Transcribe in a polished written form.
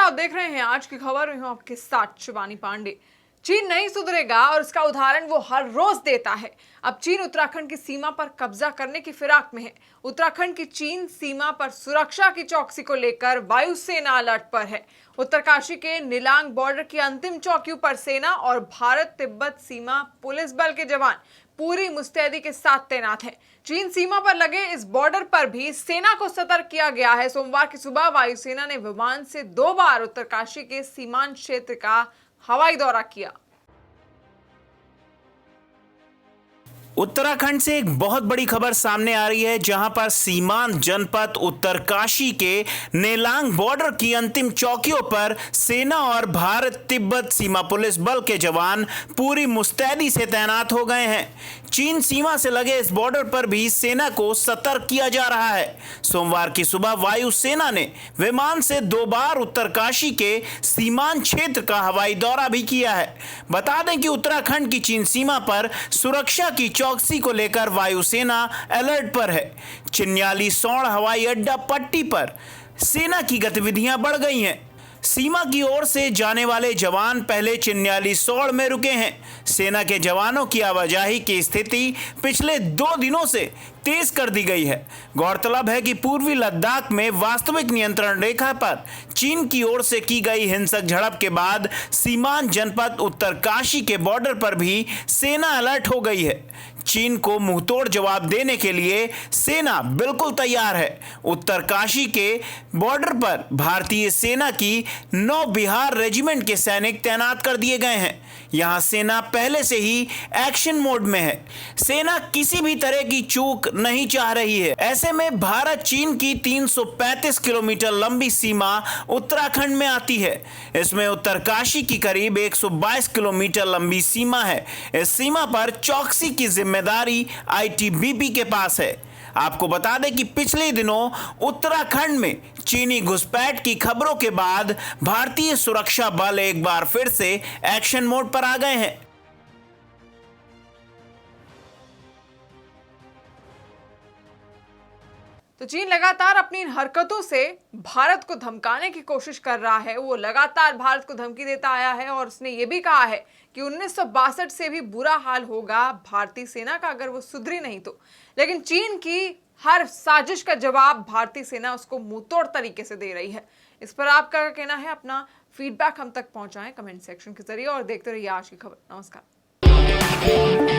आप देख रहे हैं आज की खबर। मैं हूं आपके साथ शिवानी पांडे। चीन नहीं सुधरेगा और इसका उदाहरण वो हर रोज देता है। अब चीन उत्तराखंड की सीमा पर कब्जा करने की फिराक में है। उत्तराखंड की चीन सीमा पर सुरक्षा की चौकसी को लेकर वायुसेना अलर्ट पर है। उत्तरकाशी के निलांग बॉर्डर की अंतिम चौकियों पर सेना और भारत तिब्बत सीमा पुलिस बल के जवान पूरी मुस्तैदी के साथ तैनात हैं। चीन सीमा पर लगे इस बॉर्डर पर भी सेना को सतर्क किया गया है। सोमवार की सुबह वायुसेना ने विमान से 2 बार उत्तरकाशी के सीमांत क्षेत्र का हवाई दौरा किया। उत्तराखंड से एक बहुत बड़ी खबर सामने आ रही है, जहां पर सीमांत जनपद उत्तरकाशी के नेलांग बॉर्डर की अंतिम चौकियों पर सेना और भारत तिब्बत सीमा पुलिस बल के जवान पूरी मुस्तैदी से तैनात हो गए हैं। चीन सीमा से लगे इस बॉर्डर पर भी सेना को सतर्क किया जा रहा है। सोमवार की सुबह वायुसेना ने विमान से 2 बार उत्तरकाशी के सीमांत क्षेत्र का हवाई दौरा भी किया है। बता दें कि उत्तराखंड की चीन सीमा पर सुरक्षा की चौकसी को लेकर वायुसेना अलर्ट पर है। चिन्यालीसौड़ हवाई अड्डा पट्टी पर सेना की गतिविधियां बढ़ गई हैं। सीमा की ओर से जाने वाले जवान पहले चिन्यालीसौड़ में रुके हैं। सेना के जवानों की आवाजाही की स्थिति पिछले 2 दिनों से तेज कर दी गई है। गौरतलब है कि पूर्वी लद्दाख में वास्तविक नियंत्रण रेखा पर चीन की ओर से की गई हिंसक झड़प के बाद सीमांत जनपद उत्तरकाशी के बॉर्डर पर भी सेना अलर्ट हो गई है। चीन को मुंहतोड़ जवाब देने के लिए सेना बिल्कुल तैयार है। उत्तरकाशी के बॉर्डर पर भारतीय सेना की 9 बिहार रेजिमेंट के सैनिक तैनात कर दिए गए हैं। यहां सेना पहले से ही एक्शन मोड में है। सेना किसी भी तरह की चूक नहीं चाह रही है। ऐसे में भारत चीन की 335 किलोमीटर लंबी सीमा उत्तराखंड में आती है। इसमें उत्तरकाशी की करीब 122 किलोमीटर लंबी सीमा है। इस सीमा पर चौकसी की जिम्मेदारी आईटीबीपी के पास है। आपको बता दें कि पिछले दिनों उत्तराखंड में चीनी घुसपैठ की खबरों के बाद भारतीय सुरक्षा बल एक बार फिर से एक्शन मोड पर आ गए हैं। तो चीन लगातार अपनी इन हरकतों से भारत को धमकाने की कोशिश कर रहा है। वो लगातार भारत को धमकी देता आया है और उसने ये भी कहा है कि 1962 से भी बुरा हाल होगा भारतीय सेना का अगर वो सुधरी नहीं तो। लेकिन चीन की हर साजिश का जवाब भारतीय सेना उसको मुंहतोड़ तरीके से दे रही है। इस पर आपका क्या कहना है? अपना फीडबैक हम तक पहुंचाएं कमेंट सेक्शन के जरिए और देखते रहिए आज की खबर। नमस्कार।